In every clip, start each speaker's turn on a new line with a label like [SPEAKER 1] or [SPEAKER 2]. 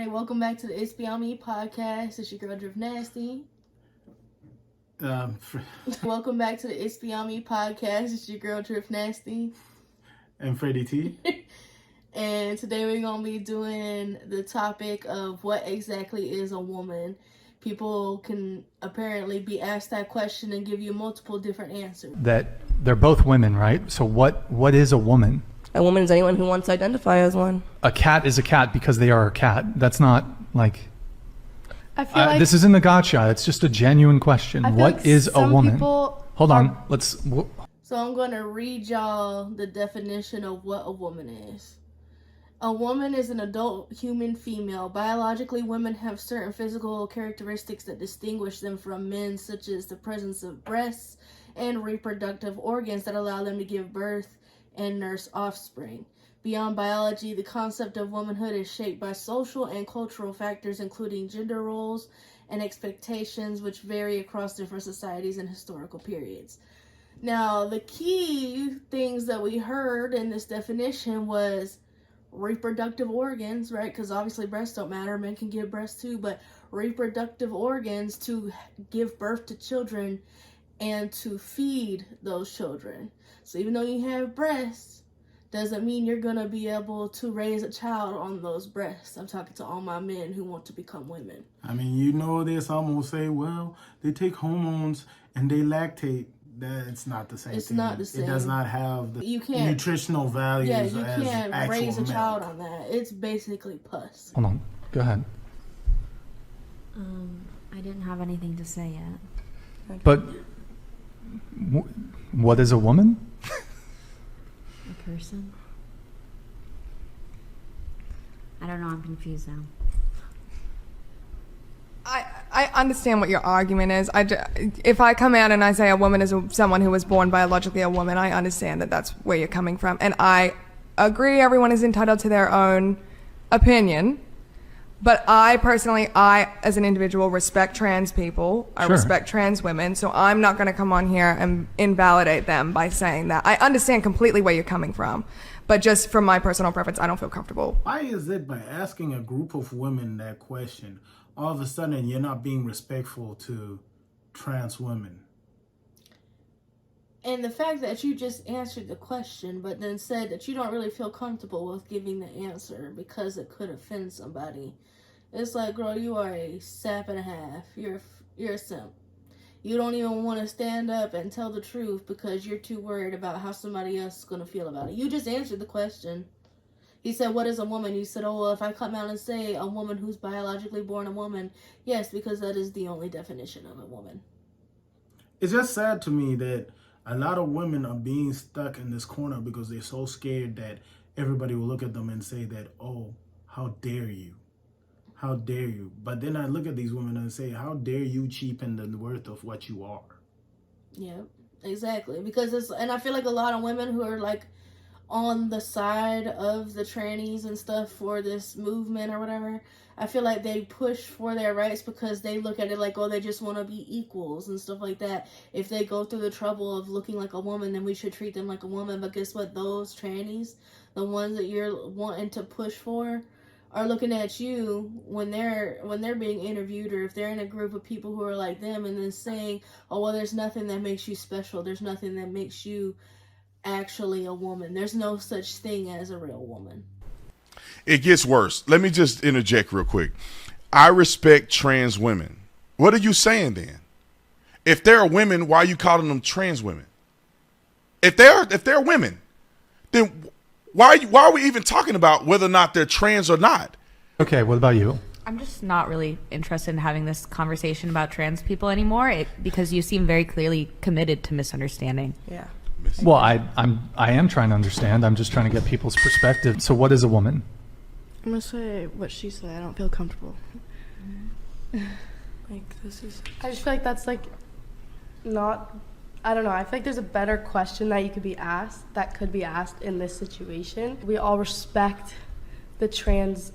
[SPEAKER 1] right, welcome back to the It's Beyond Me podcast. It's your girl Drift Nasty. Welcome back to the It's Beyond Me podcast. It's your girl Drift Nasty.
[SPEAKER 2] And Freddie T.
[SPEAKER 1] And today we're going to be doing the topic of what exactly is a woman. People can apparently be asked that question and give you multiple different answers.
[SPEAKER 3] That they're both women, right? So what is a woman?
[SPEAKER 4] A woman is anyone who wants to identify as one.
[SPEAKER 3] A cat is a cat because they are a cat. That's not like...
[SPEAKER 5] I feel like
[SPEAKER 3] this isn't a gotcha. It's just a genuine question. What
[SPEAKER 5] like
[SPEAKER 3] is a woman? Hold on.
[SPEAKER 1] So I'm going to read y'all the definition of what a woman is. A woman is an adult human female. Biologically, women have certain physical characteristics that distinguish them from men, such as the presence of breasts and reproductive organs that allow them to give birth and nurse offspring. Beyond biology, the concept of womanhood is shaped by social and cultural factors, including gender roles and expectations, which vary across different societies and historical periods. Now, the key things that we heard in this definition was reproductive organs, right? Because obviously breasts don't matter. Men can give breasts too, but reproductive organs to give birth to children and to feed those children. So even though you have breasts, doesn't mean you're going to be able to raise a child on those breasts. I'm talking to all my men who want to become women.
[SPEAKER 2] I mean, you know, there's some will say, well, they take hormones and they lactate. That's not the same thing.
[SPEAKER 1] It's not the same.
[SPEAKER 2] It does not have the nutritional values.
[SPEAKER 1] Yeah, you
[SPEAKER 2] as
[SPEAKER 1] can't
[SPEAKER 2] actual
[SPEAKER 1] raise a
[SPEAKER 2] milk.
[SPEAKER 1] child on that. It's basically pus.
[SPEAKER 3] Hold on. Go ahead.
[SPEAKER 6] I didn't have anything to say yet.
[SPEAKER 3] But what is a woman?
[SPEAKER 6] A person? I don't know. I'm confused now.
[SPEAKER 5] I understand what your argument is. If I come out and I say a woman is someone who was born biologically a woman, I understand that that's where you're coming from. And I agree everyone is entitled to their own opinion. But I personally, as an individual, respect trans people. I respect trans women. So I'm not going to come on here and invalidate them by saying that. I understand completely where you're coming from. But just from my personal preference, I don't feel comfortable.
[SPEAKER 2] Why is it by asking a group of women that question, all of a sudden you're not being respectful to trans women?
[SPEAKER 1] And the fact that you just answered the question, but then said that you don't really feel comfortable with giving the answer because it could offend somebody. It's like, girl, you are a sap and a half. You're a simp. You don't even want to stand up and tell the truth because you're too worried about how somebody else is going to feel about it. You just answered the question. He said, what is a woman? You said, oh, well, if I come out and say a woman who's biologically born a woman, yes, because that is the only definition of a woman.
[SPEAKER 2] It's just sad to me that a lot of women are being stuck in this corner because they're so scared that everybody will look at them and say that, oh, how dare you? How dare you? But then I look at these women and say, how dare you cheapen the worth of what you are?
[SPEAKER 1] Yeah, exactly. Because and I feel like a lot of women who are like on the side of the trannies and stuff for this movement or whatever, I feel like they push for their rights because they look at it like, oh, they just want to be equals and stuff like that. If they go through the trouble of looking like a woman, then we should treat them like a woman. But guess what? Those trannies, the ones that you're wanting to push for, are looking at you when they're being interviewed, or if they're in a group of people who are like them, and then saying, oh, well, there's nothing that makes you special. There's nothing that makes you actually a woman. There's no such thing as a real woman.
[SPEAKER 7] It gets worse. Let me just interject real quick. I respect trans women. What are you saying then? If they're women, why are you calling them trans women? If they're women, then why are we even talking about whether or not they're trans or not?
[SPEAKER 3] Okay, what about you?
[SPEAKER 6] I'm just not really interested in having this conversation about trans people anymore because you seem very clearly committed to misunderstanding.
[SPEAKER 5] Yeah.
[SPEAKER 3] Well, I am trying to understand. I'm just trying to get people's perspective. So what is a woman?
[SPEAKER 8] I'm gonna say what she said. I don't feel comfortable. Like, this is...
[SPEAKER 5] I just feel like that's like not... I don't know. I feel like there's a better question that could be asked in this situation. We all respect the trans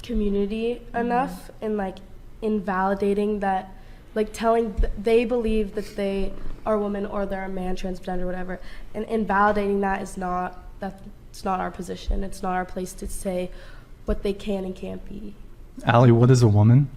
[SPEAKER 5] community enough and like invalidating that, like telling they believe that they are a woman or they're a man, transgender, whatever, and invalidating that is not, that's not our position. It's not our place to say what they can and can't be.
[SPEAKER 3] Allie, what is a woman?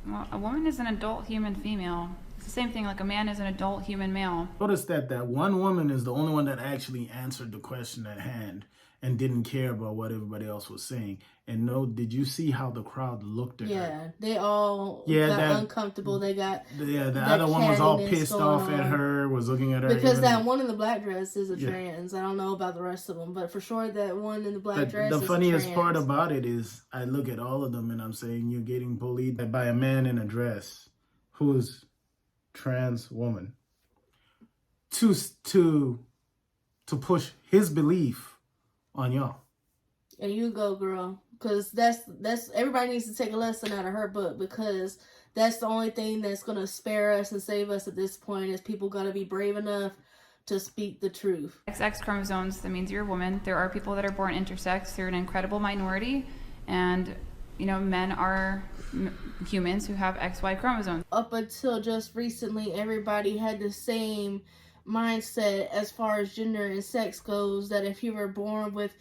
[SPEAKER 9] Well, a woman is an adult human female. It's the same thing like a man is an adult human male.
[SPEAKER 2] Notice that one woman is the only one that actually answered the question at hand and didn't care about what everybody else was saying. And did you see how the crowd looked at her?
[SPEAKER 1] Yeah, they all
[SPEAKER 2] Yeah,
[SPEAKER 1] got uncomfortable. They got
[SPEAKER 2] The
[SPEAKER 1] that
[SPEAKER 2] other one was all
[SPEAKER 1] cattiness
[SPEAKER 2] pissed
[SPEAKER 1] going
[SPEAKER 2] off at
[SPEAKER 1] on.
[SPEAKER 2] her, was looking at her.
[SPEAKER 1] Because
[SPEAKER 2] even-
[SPEAKER 1] that one in the black dress is a
[SPEAKER 2] Yeah.
[SPEAKER 1] trans. I don't know about the rest of them, but for sure that one in the black
[SPEAKER 2] But
[SPEAKER 1] dress
[SPEAKER 2] the
[SPEAKER 1] is
[SPEAKER 2] funniest
[SPEAKER 1] a
[SPEAKER 2] part
[SPEAKER 1] trans.
[SPEAKER 2] about it is I look at all of them and I'm saying you're getting bullied by a man in a dress who's trans woman to push his belief on y'all.
[SPEAKER 1] And you go, girl, because that's everybody needs to take a lesson out of her book, because that's the only thing that's gonna spare us and save us at this point is people gotta be brave enough to speak the truth.
[SPEAKER 9] XX chromosomes, that means you're a woman. There are people that are born intersex. They're an incredible minority. And, men are humans who have XY chromosomes.
[SPEAKER 1] Up until just recently, everybody had the same mindset as far as gender and sex goes, that if you were born with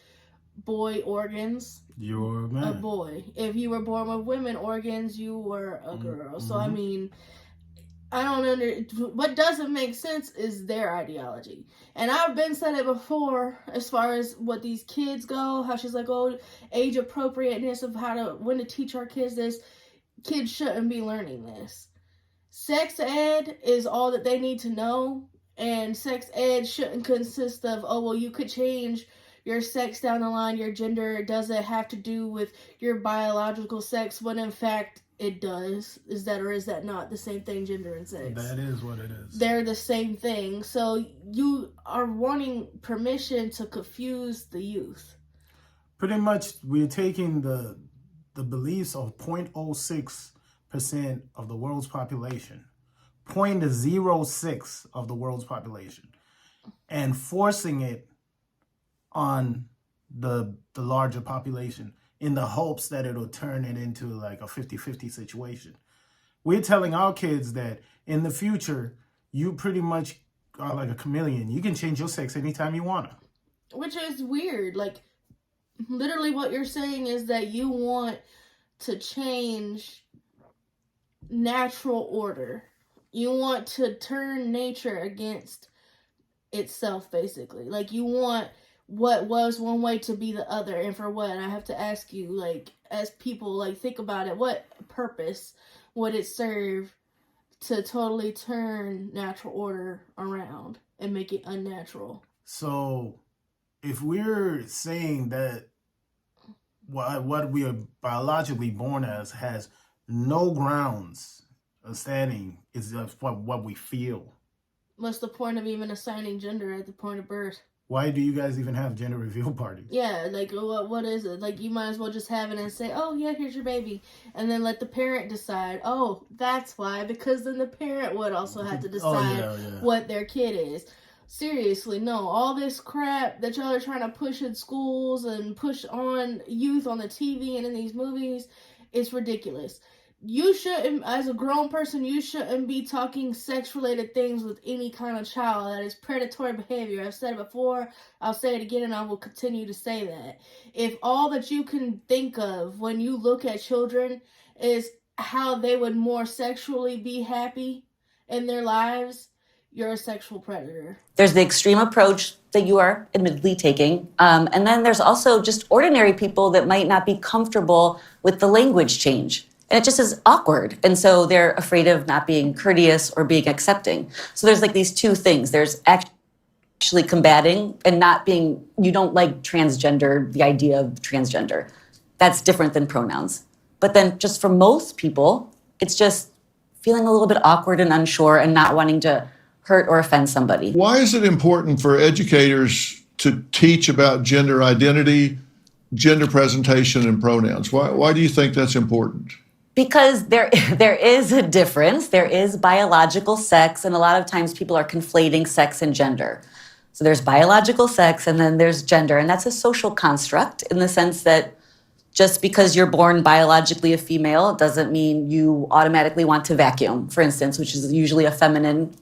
[SPEAKER 1] boy organs,
[SPEAKER 2] You're a man.
[SPEAKER 1] a boy. If you were born with women organs, you were a girl. So I mean, I don't what doesn't make sense is their ideology. And I've been said it before as far as what these kids go, how she's like, oh, age appropriateness of when to teach our kids this. Kids shouldn't be learning this. Sex ed is all that they need to know, and sex ed shouldn't consist of, oh, well, you could change your sex down the line, your gender doesn't have to do with your biological sex, when in fact it does. Is that or is that not the same thing, gender and sex?
[SPEAKER 2] That is what it is.
[SPEAKER 1] They're the same thing. So you are wanting permission to confuse the youth.
[SPEAKER 2] Pretty much we're taking the beliefs of 0.06% of the world's population, 0.06 of the world's population, and forcing it on the larger population in the hopes that it'll turn it into like a 50-50 situation. We're telling our kids that in the future, you pretty much are like a chameleon. You can change your sex anytime you want to.
[SPEAKER 1] Which is weird. Like, literally what you're saying is that you want to change natural order. You want to turn nature against itself, basically. Like, you want what was one way to be the other, and for what? I have to ask you, like, as people, like, think about it. What purpose would it serve to totally turn natural order around and make it unnatural?
[SPEAKER 2] So if we're saying that what we are biologically born as has no grounds of standing, is just what we feel.
[SPEAKER 1] What's the point of even assigning gender at the point of birth?
[SPEAKER 2] Why do you guys even have gender reveal parties?
[SPEAKER 1] Yeah, like, what is it? Like, you might as well just have it and say, oh, yeah, here's your baby. And then let the parent decide, oh, that's why. Because then the parent would also have to decide what their kid is. Seriously, no. All this crap that y'all are trying to push in schools and push on youth on the TV and in these movies, it's ridiculous. You shouldn't, as a grown person, you shouldn't be talking sex-related things with any kind of child. That is predatory behavior. I've said it before, I'll say it again, and I will continue to say that. If all that you can think of when you look at children is how they would more sexually be happy in their lives, you're a sexual predator.
[SPEAKER 10] There's the extreme approach that you are admittedly taking. And then there's also just ordinary people that might not be comfortable with the language change. And it just is awkward. And so they're afraid of not being courteous or being accepting. So there's like these two things. There's actually combating and not being, you don't like transgender, the idea of transgender. That's different than pronouns. But then just for most people, it's just feeling a little bit awkward and unsure and not wanting to hurt or offend somebody.
[SPEAKER 11] Why is it important for educators to teach about gender identity, gender presentation, and pronouns? Why do you think that's important?
[SPEAKER 10] Because there is a difference. There is biological sex, and a lot of times people are conflating sex and gender. So there's biological sex, and then there's gender, and that's a social construct in the sense that just because you're born biologically a female doesn't mean you automatically want to vacuum, for instance, which is usually a feminine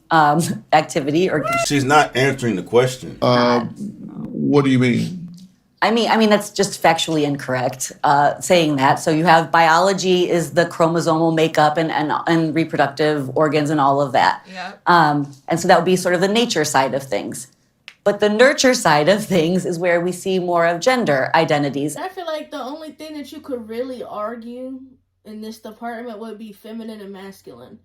[SPEAKER 10] activity. Or
[SPEAKER 12] she's not answering the question.
[SPEAKER 11] What do you mean?
[SPEAKER 10] I mean that's just factually incorrect saying that. So you have biology is the chromosomal makeup and reproductive organs and all of that.
[SPEAKER 12] Yep.
[SPEAKER 10] And so that would be sort of the nature side of things. But the nurture side of things is where we see more of gender identities.
[SPEAKER 1] I feel like the only thing that you could really argue in this department would be feminine and masculine.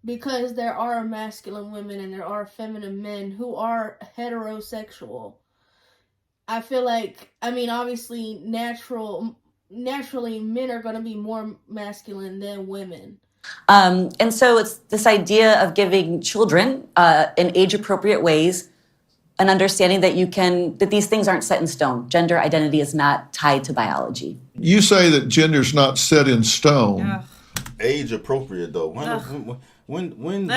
[SPEAKER 1] Because there are masculine women and there are feminine men who are heterosexual. I feel like, I mean, obviously, naturally, men are going to be more masculine than women.
[SPEAKER 10] And so it's this idea of giving children in age-appropriate ways an understanding that these things aren't set in stone. Gender identity is not tied to biology.
[SPEAKER 11] You say that gender's not set in stone.
[SPEAKER 12] Ugh.
[SPEAKER 13] Age appropriate though. When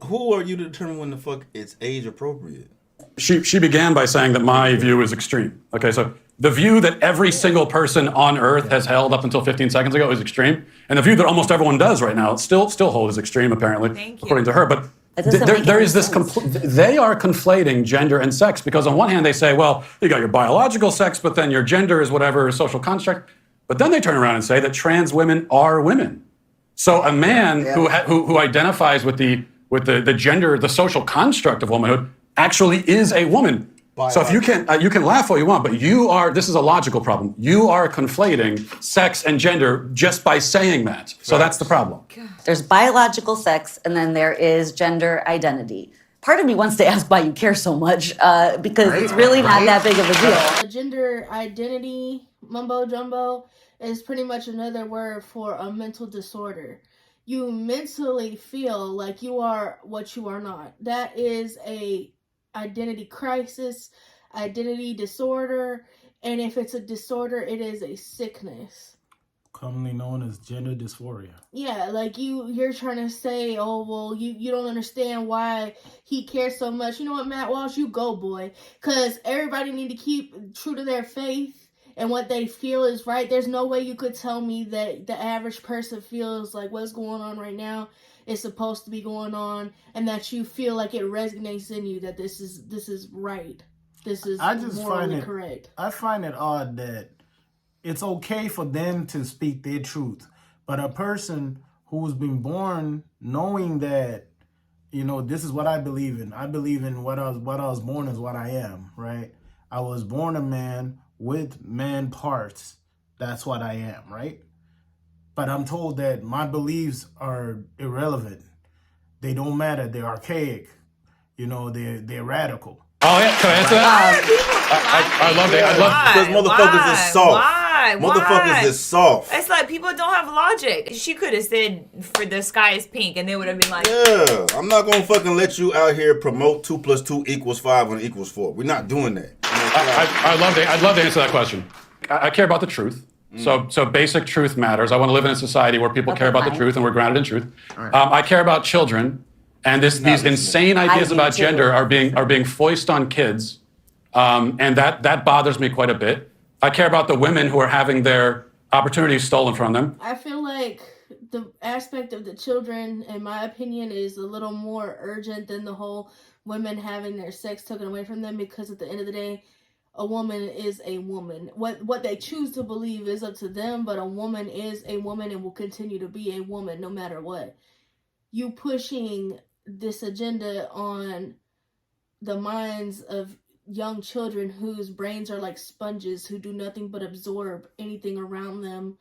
[SPEAKER 13] who are you to determine when the fuck it's age appropriate?
[SPEAKER 14] She began by saying that my view is extreme. Okay, so the view that every single person on Earth has held up until 15 seconds ago is extreme, and the view that almost everyone does right now still holds extreme, apparently, according to her. But there is this they are conflating gender and sex, because on one hand they say, well, you got your biological sex, but then your gender is whatever social construct. But then they turn around and say that trans women are women. So a man who identifies with the gender, the social construct of womanhood, actually is a woman. So if you can laugh all you want, but this is a logical problem. You are conflating sex and gender just by saying that. So that's the problem.
[SPEAKER 10] There's biological sex, and then there is gender identity. Part of me wants to ask why you care so much, because it's really not that big of a deal.
[SPEAKER 1] Gender identity, mumbo jumbo, is pretty much another word for a mental disorder. You mentally feel like you are what you are not. That is a identity crisis, identity disorder, and if it's a disorder, it is a sickness.
[SPEAKER 2] Commonly known as gender dysphoria.
[SPEAKER 1] Yeah, like you're trying to say, oh, well, you don't understand why he cares so much. You know what, Matt Walsh, you go, boy. Because everybody need to keep true to their faith and what they feel is right. There's no way you could tell me that the average person feels like what's going on right now is supposed to be going on, and that you feel like it resonates in you that this is right. This is morally correct.
[SPEAKER 2] I find it odd that it's okay for them to speak their truth, but a person who's been born knowing that, this is what I believe in. I believe in what I was born is what I am, right? I was born a man with man parts. That's what I am, right? But I'm told that my beliefs are irrelevant. They don't matter. They're archaic. They're radical.
[SPEAKER 14] Oh yeah, can I answer that? I love it.
[SPEAKER 13] Because motherfuckers is soft. Motherfuckers is soft.
[SPEAKER 12] It's like people don't have logic. She could have said for the sky is pink, and they would have been like,
[SPEAKER 13] yeah, I'm not gonna fucking let you out here promote 2 + 2 = 5 when it equals 4. We're not doing that.
[SPEAKER 14] I'd love to answer that question. I care about the truth. So basic truth matters. I want to live in a society where people care about the truth and we're grounded in truth. Right. I care about children, and these insane ideas about gender are being foisted on kids, and that bothers me quite a bit. I care about the women who are having their opportunities stolen from them.
[SPEAKER 1] I feel like the aspect of the children, in my opinion, is a little more urgent than the whole women having their sex taken away from them, because at the end of the day, a woman is a woman. What they choose to believe is up to them, but a woman is a woman and will continue to be a woman no matter what. You pushing this agenda on the minds of young children whose brains are like sponges, who do nothing but absorb anything around them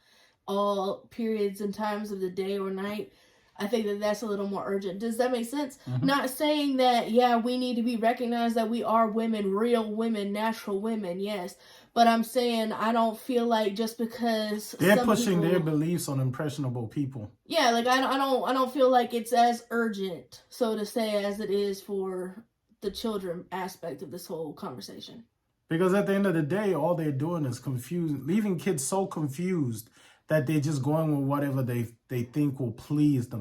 [SPEAKER 1] all periods and times of the day or night. I think that that's a little more urgent. Does that make sense? Mm-hmm. Not saying that, we need to be recognized that we are women, real women, natural women, yes. But I'm saying I don't feel like just because
[SPEAKER 2] they're pushing their beliefs on impressionable people.
[SPEAKER 1] Yeah, like I don't feel like it's as urgent, so to say, as it is for the children aspect of this whole conversation.
[SPEAKER 2] Because at the end of the day, all they're doing is leaving kids so confused that they're just going with whatever they think will please the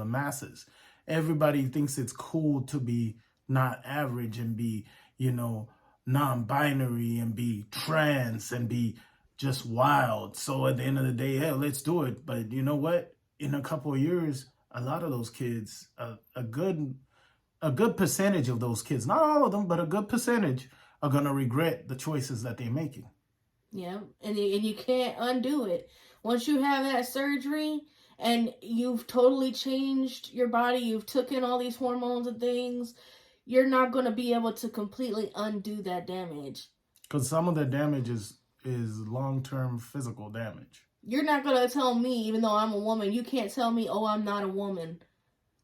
[SPEAKER 2] masses. Everybody thinks it's cool to be not average and be, non-binary and be trans and be just wild. So at the end of the day, let's do it. But you know what? In a couple of years, a lot of those kids, a good percentage of those kids, not all of them, but a good percentage are going to regret the choices that they're making.
[SPEAKER 1] Yeah, and you can't undo it. Once you have that surgery and you've totally changed your body, you've taken all these hormones and things, you're not going to be able to completely undo that damage.
[SPEAKER 2] Because some of the damage is long-term physical damage.
[SPEAKER 1] You're not going to tell me, even though I'm a woman, you can't tell me, oh, I'm not a woman.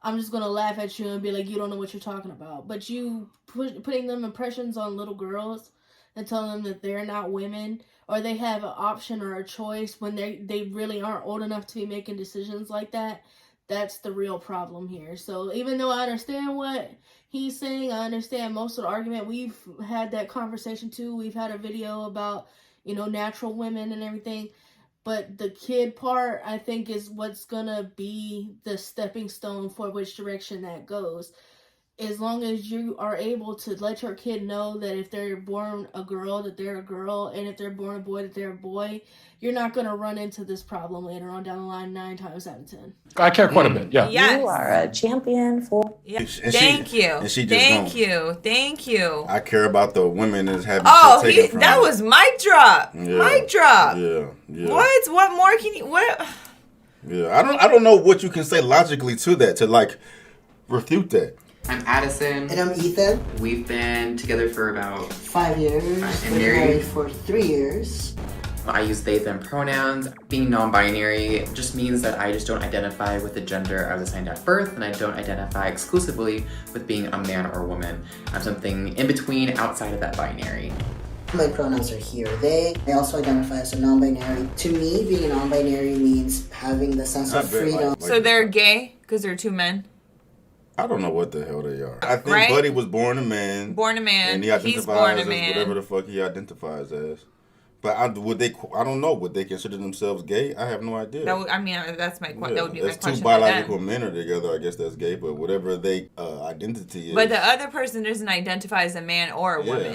[SPEAKER 1] I'm just going to laugh at you and be like, you don't know what you're talking about. But you putting them impressions on little girls and telling them that they're not women, or they have an option or a choice when they really aren't old enough to be making decisions like that, that's the real problem here. So even though I understand what he's saying, I understand most of the argument. We've had that conversation too. We've had a video about, natural women and everything. But the kid part, I think, is what's going to be the stepping stone for which direction that goes. As long as you are able to let your kid know that if they're born a girl, that they're a girl, and if they're born a boy, that they're a boy, you're not going to run into this problem later on down the line 9 times out of 10.
[SPEAKER 14] I care quite a bit, yeah.
[SPEAKER 10] You are a champion for...
[SPEAKER 12] Yeah. Thank you.
[SPEAKER 13] I care about the women that's having
[SPEAKER 12] shit
[SPEAKER 13] taken from
[SPEAKER 12] that
[SPEAKER 13] them.
[SPEAKER 12] was mic drop.
[SPEAKER 13] Yeah.
[SPEAKER 12] Mic drop.
[SPEAKER 13] Yeah.
[SPEAKER 12] What more can you... What?
[SPEAKER 13] Yeah, I don't know what you can say logically to that, to like refute that.
[SPEAKER 15] I'm Addison.
[SPEAKER 16] And I'm Ethan.
[SPEAKER 15] We've been together for about
[SPEAKER 16] 5 years.
[SPEAKER 15] And
[SPEAKER 16] Been married for 3 years.
[SPEAKER 15] I use they, them pronouns. Being non-binary just means that I just don't identify with the gender I was assigned at birth, and I don't identify exclusively with being a man or woman. I'm something in between, outside of that binary.
[SPEAKER 16] My pronouns are he or they. I also identify as a non-binary. To me, being a non-binary means having the sense of freedom.
[SPEAKER 12] So they're gay because they're 2 men?
[SPEAKER 13] I don't know what the hell they are. I think Buddy was born a man. And he identifies
[SPEAKER 12] He's born a man.
[SPEAKER 13] as whatever the fuck he identifies as. But I don't know. Would they consider themselves gay? I have no idea.
[SPEAKER 12] That's my question. That would be my question.
[SPEAKER 13] If 2 biological men are together, I guess that's gay. But whatever their identity is.
[SPEAKER 12] But the other person doesn't identify as a man or a woman.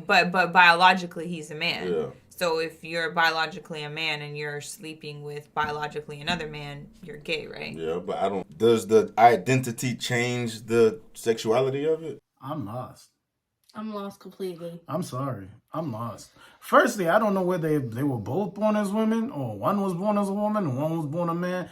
[SPEAKER 12] But biologically he's a man.
[SPEAKER 13] Yeah.
[SPEAKER 12] So if you're biologically a man and you're sleeping with biologically another man, you're gay, right?
[SPEAKER 13] Yeah, but does the identity change the sexuality of it?
[SPEAKER 2] I'm lost.
[SPEAKER 1] I'm lost completely.
[SPEAKER 2] I'm sorry. I'm lost. Firstly, I don't know whether they were both born as women, or one was born as a woman and one was born a man.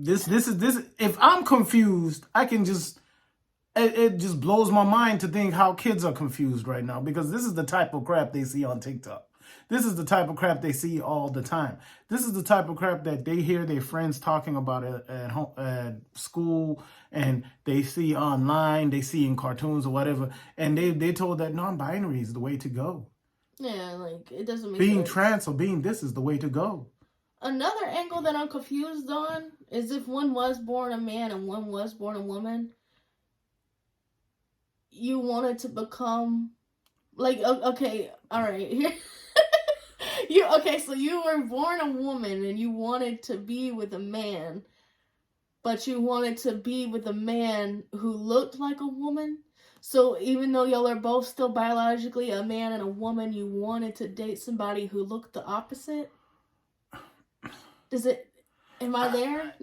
[SPEAKER 2] This is if I'm confused, it just blows my mind to think how kids are confused right now, because this is the type of crap they see on TikTok. This is the type of crap they see all the time. This is the type of crap that they hear their friends talking about at home, at school, and they see online, they see in cartoons or whatever, and they told that non-binary is the way to go.
[SPEAKER 1] Yeah, like, it doesn't make
[SPEAKER 2] being
[SPEAKER 1] sense.
[SPEAKER 2] trans or being this is the way to go.
[SPEAKER 1] Another angle that I'm confused on is if one was born a man and one was born a woman, you wanted to become, like, okay, all right. So you were born a woman and you wanted to be with a man, but you wanted to be with a man who looked like a woman. So even though y'all are both still biologically a man and a woman, you wanted to date somebody who looked the opposite? Am I there?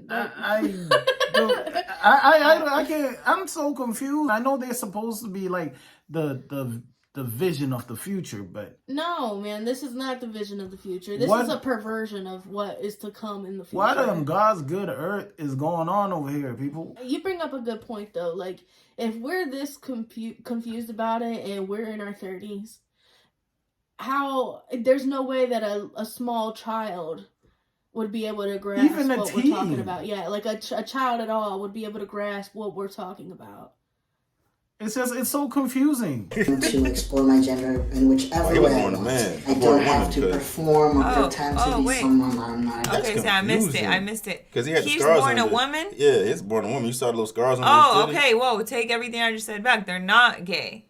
[SPEAKER 2] I can't. I'm so confused. I know they're supposed to be like the vision of the future, but
[SPEAKER 1] no, man, this is not the vision of the future. This is a perversion of what is to come in the future.
[SPEAKER 2] What on God's good earth is going on over here, people?
[SPEAKER 1] You bring up a good point, though. Like, if we're this confused about it and we're in our 30s, there's no way that a small child would be able to grasp what we're talking about. Yeah, like a child at all would be able to grasp what we're talking about.
[SPEAKER 2] It's so confusing.
[SPEAKER 16] To explore my gender in whichever way I want. I don't have to perform or pretend to be someone I'm not.
[SPEAKER 12] Okay, so I missed it.
[SPEAKER 13] Because he had
[SPEAKER 12] He's
[SPEAKER 13] scars
[SPEAKER 12] born
[SPEAKER 13] on
[SPEAKER 12] a woman?
[SPEAKER 13] Yeah, he's born a woman. You saw the little scars on
[SPEAKER 12] Oh,
[SPEAKER 13] his
[SPEAKER 12] okay. Whoa, take everything I just said back. They're not gay,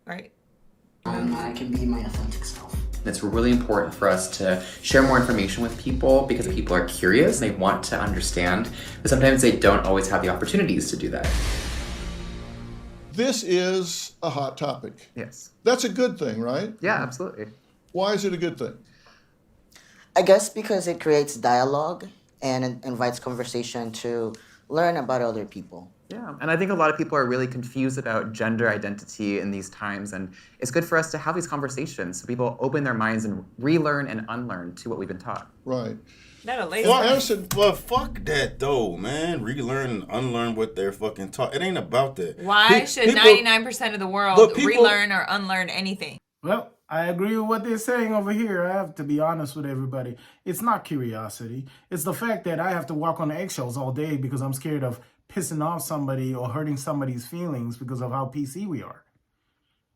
[SPEAKER 12] right?
[SPEAKER 16] I can be my authentic self.
[SPEAKER 15] It's really important for us to share more information with people because people are curious, they want to understand, but sometimes they don't always have the opportunities to do that.
[SPEAKER 11] This is a hot topic.
[SPEAKER 15] Yes.
[SPEAKER 11] That's a good thing, right?
[SPEAKER 15] Yeah, absolutely.
[SPEAKER 11] Why is it a good thing?
[SPEAKER 16] I guess because it creates dialogue and it invites conversation to learn about other people.
[SPEAKER 15] Yeah, and I think a lot of people are really confused about gender identity in these times, and it's good for us to have these conversations so people open their minds and relearn and unlearn to what we've been taught.
[SPEAKER 11] Right.
[SPEAKER 13] Well, fuck that though, man. Relearn and unlearn what they're fucking taught. It ain't about that.
[SPEAKER 12] Why should 99% of the world relearn or unlearn anything?
[SPEAKER 2] Well, I agree with what they're saying over here. I have to be honest with everybody. It's not curiosity. It's the fact that I have to walk on eggshells all day because I'm scared of pissing off somebody or hurting somebody's feelings because of how PC we are.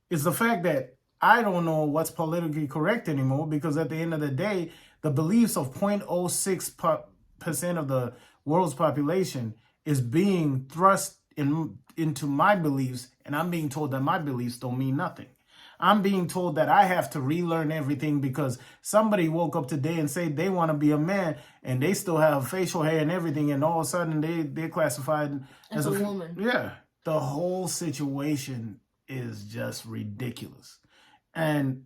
[SPEAKER 2] It's the fact that I don't know what's politically correct anymore because at the end of the day, the beliefs of 0.06% of the world's population is being thrust into my beliefs, and I'm being told that my beliefs don't mean nothing. I'm being told that I have to relearn everything because somebody woke up today and say they want to be a man and they still have facial hair and everything, and all of a sudden they're classified as
[SPEAKER 1] a woman.
[SPEAKER 2] Yeah. The whole situation is just ridiculous. And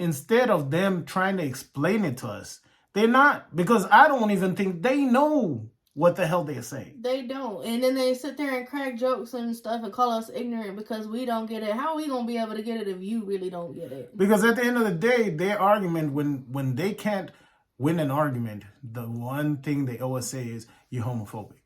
[SPEAKER 2] instead of them trying to explain it to us, they're not, because I don't even think they know what the hell they're saying.
[SPEAKER 1] They don't. And then they sit there and crack jokes and stuff and call us ignorant because we don't get it. How are we going to be able to get it if you really don't get it?
[SPEAKER 2] Because at the end of the day, their argument, when they can't win an argument, the one thing they always say is, you're homophobic.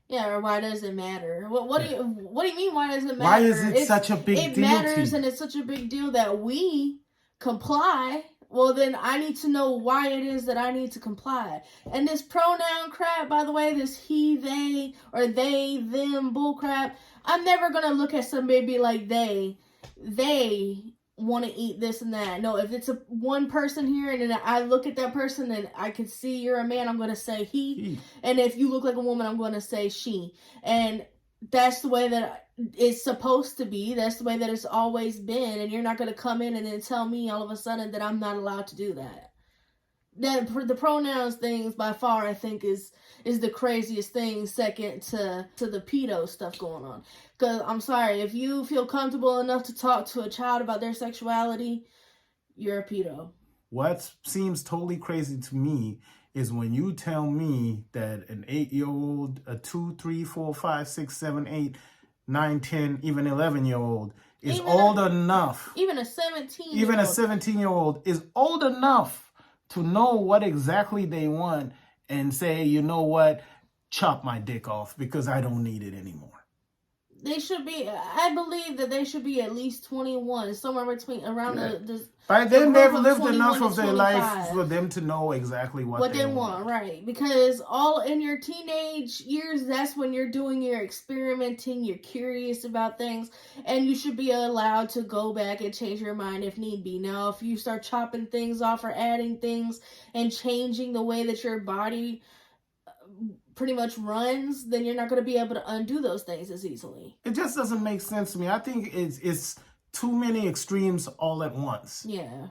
[SPEAKER 1] Yeah, or why does it matter? What do you mean, why does it matter?
[SPEAKER 2] Why is it such a big deal?
[SPEAKER 1] It matters, and it's such a big deal that we comply. Well, then I need to know why it is that I need to comply. And this pronoun crap, by the way, this he, they, or they, them bull crap, I'm never going to look at somebody and be like, they want to eat this and that. No, if it's one person here and then I look at that person and I can see you're a man, I'm going to say he. And if you look like a woman, I'm going to say she. And that's the way that it's supposed to be. That's the way that it's always been. And you're not going to come in and then tell me all of a sudden that I'm not allowed to do that. The pronouns things by far, I think, is the craziest thing, second to the pedo stuff going on. Because I'm sorry, if you feel comfortable enough to talk to a child about their sexuality, you're a pedo.
[SPEAKER 2] What seems totally crazy to me is when you tell me that an 8-year-old, a 2, 3, 4, 5, 6, 7, 8, 9, 10, even 11-year-old is old enough.
[SPEAKER 1] Even a 17-year-old.
[SPEAKER 2] Even a 17-year-old is old enough to know what exactly they want and say, you know what, chop my dick off because I don't need it anymore.
[SPEAKER 1] They should be, I believe that they should be at least 21, somewhere between, around
[SPEAKER 2] By then they've lived enough of their life for them to know exactly what they want.
[SPEAKER 1] Right? Because all in your teenage years, that's when you're doing your experimenting, you're curious about things, and you should be allowed to go back and change your mind if need be. Now, if you start chopping things off or adding things and changing the way that your body pretty much runs, then you're not going to be able to undo those things as easily.
[SPEAKER 2] It just doesn't make sense to me. I think it's too many extremes all at once.
[SPEAKER 1] Yeah.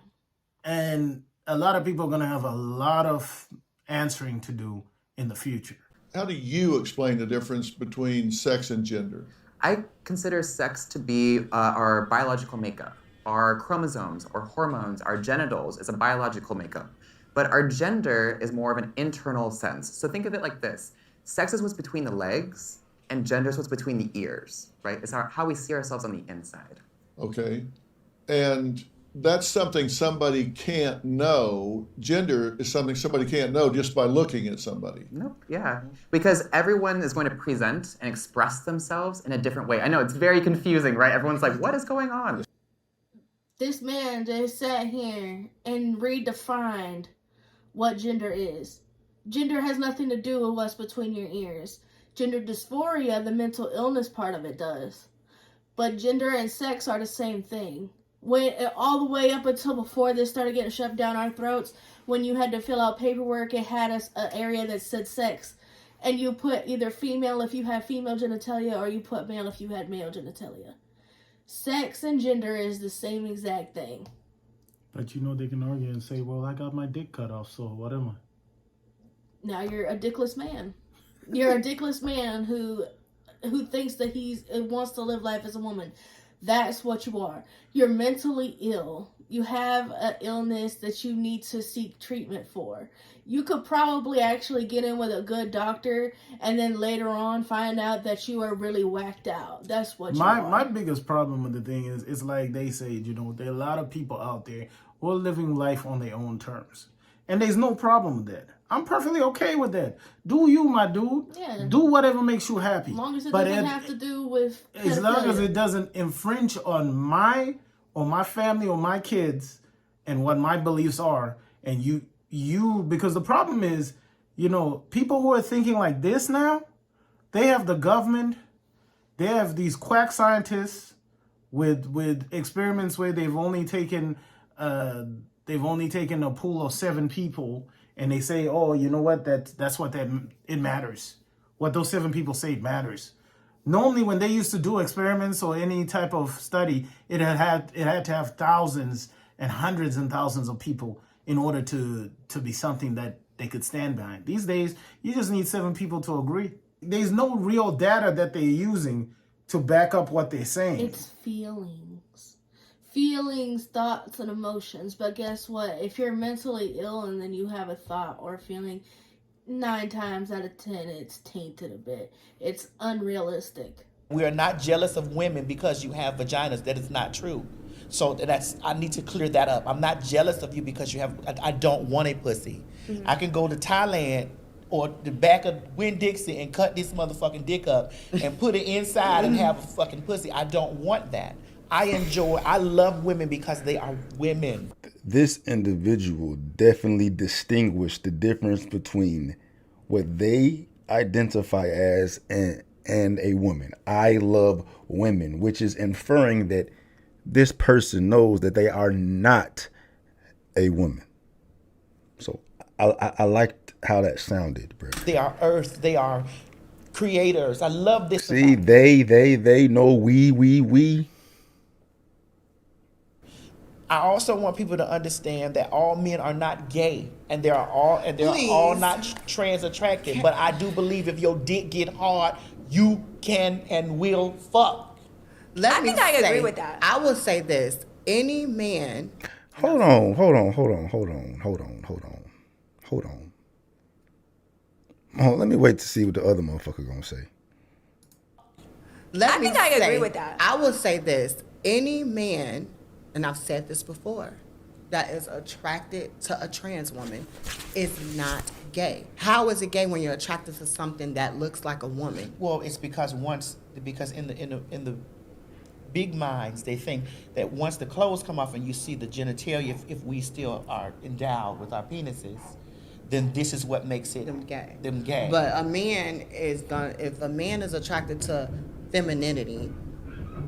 [SPEAKER 2] And a lot of people are going to have a lot of answering to do in the future.
[SPEAKER 11] How do you explain the difference between sex and gender?
[SPEAKER 15] I consider sex to be our biological makeup. Our chromosomes, or hormones, our genitals is a biological makeup. But our gender is more of an internal sense. So think of it like this. Sex is what's between the legs, and gender is what's between the ears, right? It's how we see ourselves on the inside.
[SPEAKER 11] Okay. And that's something somebody can't know. Gender is something somebody can't know just by looking at somebody.
[SPEAKER 15] Nope, yeah. Because everyone is going to present and express themselves in a different way. I know, it's very confusing, right? Everyone's like, what is going on?
[SPEAKER 1] This man just sat here and redefined what gender is. Gender has nothing to do with what's between your ears. Gender dysphoria, the mental illness part of it, does. But gender and sex are the same thing. When all the way up until before this started getting shoved down our throats, when you had to fill out paperwork, it had an area that said sex. And you put either female if you had female genitalia, or you put male if you had male genitalia. Sex and gender is the same exact thing.
[SPEAKER 2] But you know they can argue and say, well, I got my dick cut off, so what am I?
[SPEAKER 1] Now you're a dickless man. You're a dickless man who thinks that wants to live life as a woman. That's what you are. You're mentally ill. You have an illness that you need to seek treatment for. You could probably actually get in with a good doctor and then later on find out that you are really whacked out. That's what you are.
[SPEAKER 2] My biggest problem with the thing is, it's like they say, you know, there are a lot of people out there who are living life on their own terms. And there's no problem with that. I'm perfectly okay with that. Do you, my dude.
[SPEAKER 1] Yeah.
[SPEAKER 2] Do whatever makes you happy.
[SPEAKER 1] As long as it doesn't have to do with
[SPEAKER 2] as long as
[SPEAKER 1] pedophilia.
[SPEAKER 2] it doesn't infringe on my family or my kids and what my beliefs are. And you because the problem is, you know, people who are thinking like this now, they have the government, they have these quack scientists with experiments where they've only taken a pool of 7 people, and they say, oh, you know what, that's what it matters. What those 7 people say matters. Normally, when they used to do experiments or any type of study, it had to have thousands and hundreds and thousands of people in order to be something that they could stand behind. These days, you just need 7 people to agree. There's no real data that they're using to back up what they're saying.
[SPEAKER 1] It's feelings. Feelings, thoughts, and emotions. But guess what? If you're mentally ill and then you have a thought or a feeling, 9 times out of 10, it's tainted a bit. It's unrealistic.
[SPEAKER 17] We are not jealous of women because you have vaginas. That is not true. So I need to clear that up. I'm not jealous of you because you have, I don't want a pussy. Mm-hmm. I can go to Thailand or the back of Winn-Dixie and cut this motherfucking dick up and put it inside and have a fucking pussy. I don't want that. I love women because they are women.
[SPEAKER 18] This individual definitely distinguished the difference between what they identify as and a woman. I love women, which is inferring that this person knows that they are not a woman. So I liked how that sounded, bro.
[SPEAKER 17] They are earth. They are creators. I love this.
[SPEAKER 18] See, they know we.
[SPEAKER 17] I also want people to understand that all men are not gay, and they're all not trans attracted. But I do believe if your dick get hard, you can and will fuck.
[SPEAKER 19] I think I agree with that. I will say this: any man.
[SPEAKER 18] Hold on. Oh, let me wait to see what the other motherfucker gonna say.
[SPEAKER 19] I think I agree with that. I will say this: any man, and I've said this before, that is attracted to a trans woman is not gay. How is it gay when you're attracted to something that looks like a woman?
[SPEAKER 17] Well, it's because in the big minds, they think that once the clothes come off and you see the genitalia, if we still are endowed with our penises, then this is what makes it them gay.
[SPEAKER 19] But a man if a man is attracted to femininity,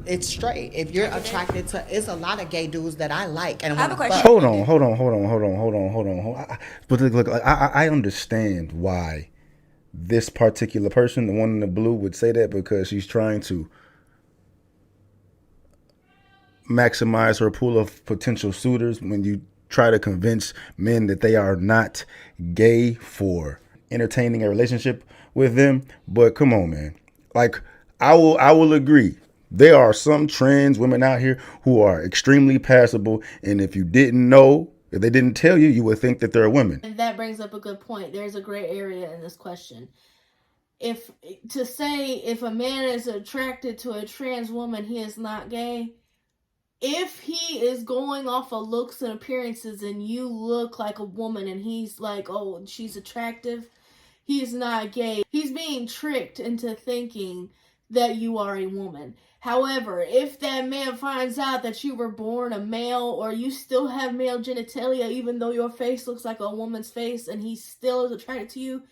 [SPEAKER 19] it's straight. If you're attracted to, it's a lot of gay dudes that I like. And I have a question.
[SPEAKER 18] Hold on. But look, I understand why this particular person, the one in the blue, would say that, because she's trying to maximize her pool of potential suitors when you try to convince men that they are not gay for entertaining a relationship with them. But come on, man. Like, I will agree. There are some trans women out here who are extremely passable, and if you didn't know, if they didn't tell you, you would think that they're women.
[SPEAKER 1] And that brings up a good point. There's a gray area in this question. If a man is attracted to a trans woman, he is not gay. If he is going off of looks and appearances and you look like a woman and he's like, oh, she's attractive, he's not gay. He's being tricked into thinking that you are a woman. However, if that man finds out that you were born a male or you still have male genitalia, even though your face looks like a woman's face and he still is attracted to you,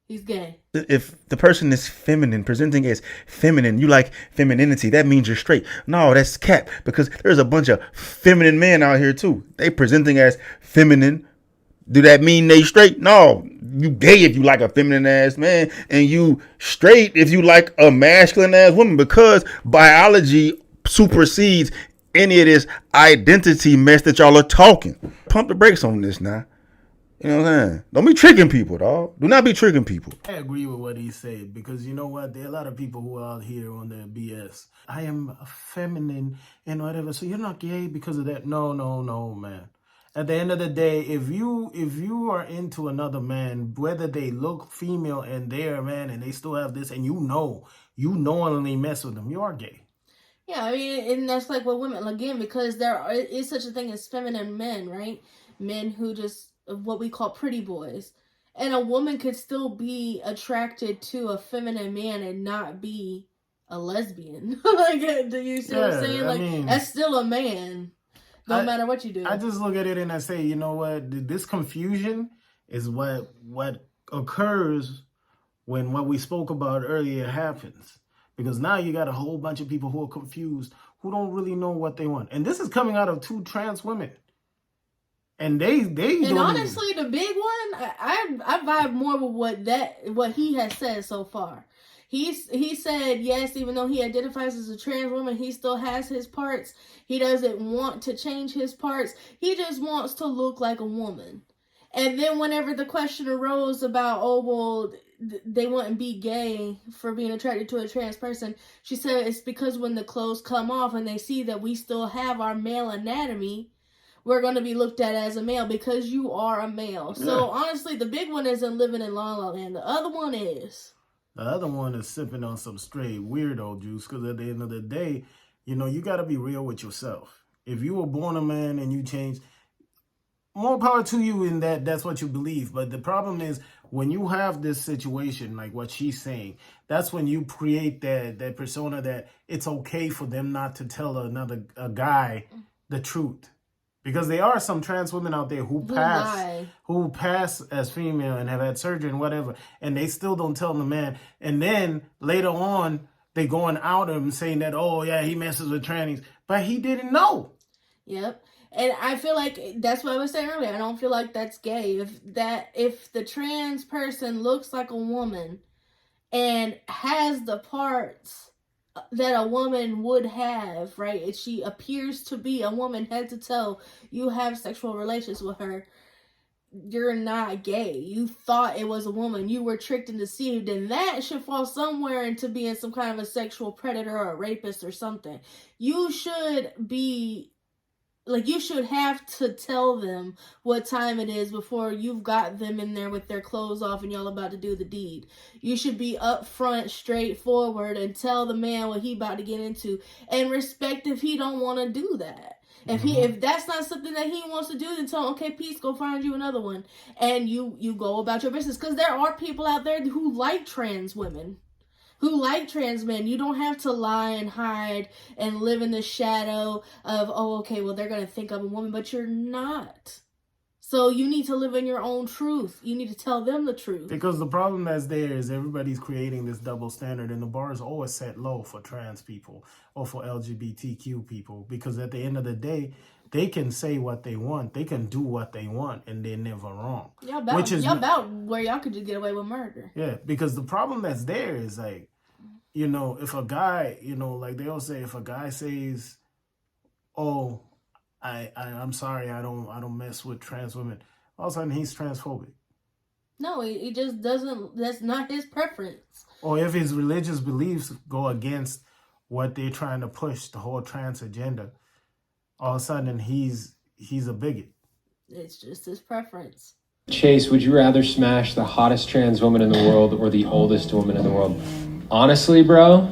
[SPEAKER 1] he's gay.
[SPEAKER 18] If the person is feminine, presenting as feminine, you like femininity, that means you're straight. No, that's cap, because there's a bunch of feminine men out here too. They presenting as feminine. Do that mean they straight? No, you gay if you like a feminine ass man, and you straight if you like a masculine ass woman, because biology supersedes any of this identity mess that y'all are talking. Pump the brakes on this now. You know what I'm saying? Don't be tricking people, dog. Do not be tricking people.
[SPEAKER 2] I agree with what he said because you know what? There are a lot of people who are out here on their BS. I am feminine and whatever, so you're not gay because of that. No, man. At the end of the day, if you are into another man, whether they look female and they're a man and they still have this, and you knowingly mess with them, you are gay.
[SPEAKER 1] Yeah, I mean, and that's like what women, again, because there is such a thing as feminine men, right? Men who just, what we call pretty boys. And a woman could still be attracted to a feminine man and not be a lesbian. Like, do you see what I'm saying? Like, I mean, that's still a man. No matter what you do.
[SPEAKER 2] I just look at it and I say, you know what? This confusion is what occurs when what we spoke about earlier happens. Because now you got a whole bunch of people who are confused, who don't really know what they want. And this is coming out of 2 trans women. And they
[SPEAKER 1] and honestly, the big one, I vibe more with what he has said so far. He said yes, even though he identifies as a trans woman, he still has his parts. He doesn't want to change his parts. He just wants to look like a woman. And then whenever the question arose about, oh well, they wouldn't be gay for being attracted to a trans person, she said it's because when the clothes come off and they see that we still have our male anatomy, we're going to be looked at as a male because you are a male. Yeah. So honestly, the big one isn't living in La La Land. The other one is.
[SPEAKER 2] The other one is sipping on some straight weirdo juice because at the end of the day, you know, you got to be real with yourself. If you were born a man and you changed, more power to you in that's what you believe. But the problem is when you have this situation, like what she's saying, that's when you create that persona that it's okay for them not to tell a guy the truth. Because there are some trans women out there who pass as female and have had surgery and whatever, and they still don't tell the man. And then later on, they going out him saying that, oh yeah, he messes with trannies, but he didn't know.
[SPEAKER 1] Yep. And I feel like that's what I was saying earlier. I don't feel like that's gay. If the trans person looks like a woman and has the parts that a woman would have, right? If she appears to be a woman head to toe, you have sexual relations with her, you're not gay. You thought it was a woman. You were tricked and deceived, and that should fall somewhere into being some kind of a sexual predator or a rapist or something. You should be like, you should have to tell them what time it is before you've got them in there with their clothes off and y'all about to do the deed. You should be upfront, straightforward, and tell the man what he about to get into, and respect if he don't want to do that. If that's not something that he wants to do, then tell him, okay, peace, go find you another one, and you go about your business. Because there are people out there who like trans women, who like trans men. You don't have to lie and hide and live in the shadow of, oh, okay, well, they're going to think I'm a woman, but you're not. So you need to live in your own truth. You need to tell them the truth.
[SPEAKER 2] Because the problem that's there is everybody's creating this double standard, and the bar is always set low for trans people or for LGBTQ people. Because at the end of the day, they can say what they want. They can do what they want, and they're never wrong.
[SPEAKER 1] Y'all about where y'all could just get away with murder.
[SPEAKER 2] Yeah, because the problem that's there is like, you know, if a guy, you know, like they'll say, if a guy says, "Oh, I'm sorry, I don't mess with trans women," all of a sudden he's transphobic.
[SPEAKER 1] No, he just doesn't. That's not his preference.
[SPEAKER 2] Or if his religious beliefs go against what they're trying to push, the whole trans agenda, all of a sudden he's a bigot.
[SPEAKER 1] It's just his preference.
[SPEAKER 20] Chase, would you rather smash the hottest trans woman in the world or the oldest woman in the world? Honestly, bro,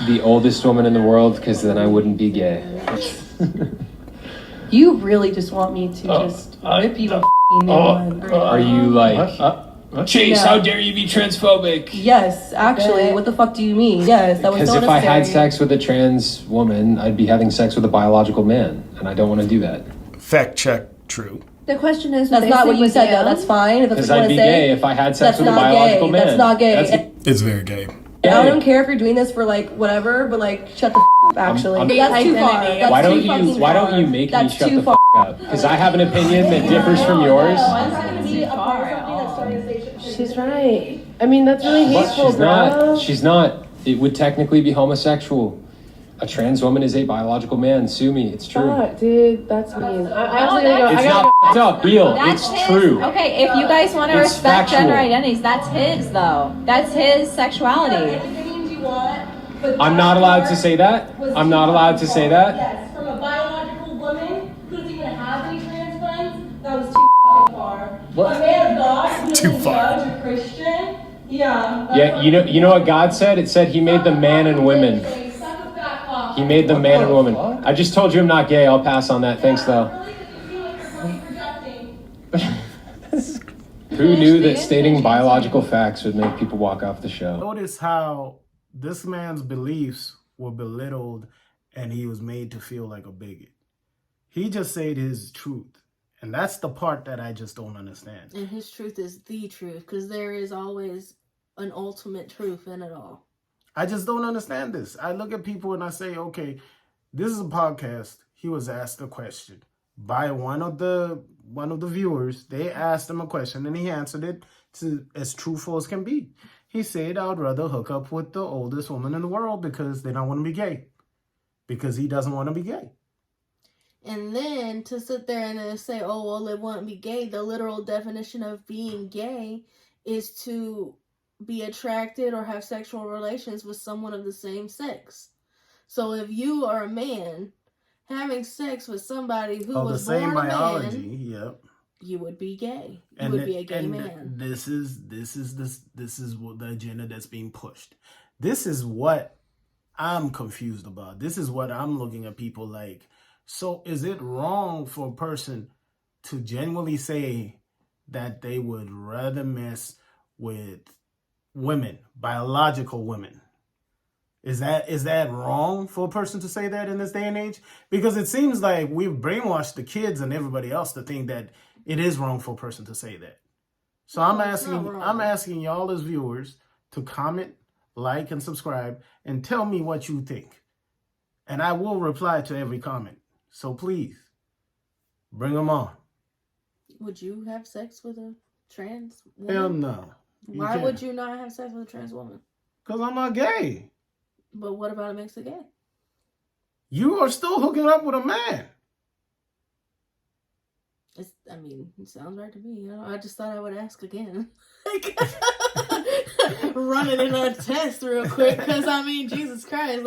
[SPEAKER 20] the oldest woman in the world, because then I wouldn't be gay.
[SPEAKER 4] You really just want me to just rip you a f***ing new one.
[SPEAKER 20] Are you like, Chase, how dare you be transphobic?
[SPEAKER 4] Yes, actually, what the fuck do you mean? Yes, that was
[SPEAKER 20] Because
[SPEAKER 4] so
[SPEAKER 20] if
[SPEAKER 4] necessary.
[SPEAKER 20] I had sex with a trans woman, I'd be having sex with a biological man, and I don't want to do that.
[SPEAKER 2] Fact check, true.
[SPEAKER 8] The question is,
[SPEAKER 4] that's not what you said, though. That's fine. If that's
[SPEAKER 20] Because
[SPEAKER 4] what you
[SPEAKER 20] I'd
[SPEAKER 4] want
[SPEAKER 20] be
[SPEAKER 4] to say.
[SPEAKER 20] gay if I had sex with a biological man.
[SPEAKER 4] That's not gay.
[SPEAKER 2] It's very gay.
[SPEAKER 4] I don't care if you're doing this for like whatever, but like shut the f*** up. Actually, that's too far. That's
[SPEAKER 20] Why
[SPEAKER 4] too fucking
[SPEAKER 20] don't
[SPEAKER 4] far.
[SPEAKER 20] you make me
[SPEAKER 4] That's
[SPEAKER 20] shut
[SPEAKER 4] too
[SPEAKER 20] the
[SPEAKER 4] far.
[SPEAKER 20] f*** up? Because I have an opinion that differs from yours.
[SPEAKER 8] She's right. I mean, that's really
[SPEAKER 20] But
[SPEAKER 8] hateful,
[SPEAKER 20] she's not. It would technically be homosexual. A trans woman is a biological man. Sue me. It's true.
[SPEAKER 4] Fuck, dude, that's mean.
[SPEAKER 20] It's not f***ed up. Real. It's true.
[SPEAKER 21] Okay, if you guys want to
[SPEAKER 20] It's
[SPEAKER 21] respect
[SPEAKER 20] factual.
[SPEAKER 21] gender identities, that's his though. That's his sexuality.
[SPEAKER 20] I'm not allowed to say that. I'm not allowed to say that.
[SPEAKER 4] Yes, from a biological woman who doesn't even have any trans friends, that was too fucking far.
[SPEAKER 20] What?
[SPEAKER 4] A man of God who's
[SPEAKER 20] Too
[SPEAKER 4] a
[SPEAKER 20] far.
[SPEAKER 4] judge, a Christian, yeah.
[SPEAKER 20] Yeah, you know what God said? It said He made the man and women. He made the man and woman. I just told you I'm not gay. I'll pass on that. Thanks though. Who knew that stating biological facts would make people walk off the show?
[SPEAKER 2] Notice how this man's beliefs were belittled and he was made to feel like a bigot. He just said his truth. And that's the part that I just don't understand.
[SPEAKER 1] And his truth is the truth, because there is always an ultimate truth in it all.
[SPEAKER 2] I just don't understand this. I look at people and I say, okay, this is a podcast. He was asked a question by one of the viewers. They asked him a question and he answered it to as truthful as can be. He said, I would rather hook up with the oldest woman in the world because they don't want to be gay. Because he doesn't want to be gay.
[SPEAKER 1] And then to sit there and then say, oh, well, it wouldn't be gay. The literal definition of being gay is to be attracted or have sexual relations with someone of the same sex. So if you are a man having sex with somebody who was
[SPEAKER 2] the same
[SPEAKER 1] born a
[SPEAKER 2] biology,
[SPEAKER 1] man,
[SPEAKER 2] yep.
[SPEAKER 1] you would be gay. You
[SPEAKER 2] And
[SPEAKER 1] would be a gay man.
[SPEAKER 2] This is what the agenda that's being pushed. This is what I'm confused about. This is what I'm looking at people like. So is it wrong for a person to genuinely say that they would rather mess with women, biological women? Is that wrong for a person to say that in this day and age? Because it seems like we've brainwashed the kids and everybody else to think that it is wrong for a person to say that. So I'm asking y'all as viewers to comment, like, and subscribe, and tell me what you think. And I will reply to every comment. So please, bring them on.
[SPEAKER 1] Would you have sex with a trans woman?
[SPEAKER 2] Hell no.
[SPEAKER 1] Why would you not have sex with a trans woman?
[SPEAKER 2] Because I'm not gay.
[SPEAKER 1] But what about it makes it gay?
[SPEAKER 2] You are still hooking up with a man.
[SPEAKER 1] It sounds right to me. I just thought I would ask again. Run it in a test real quick, because Jesus Christ,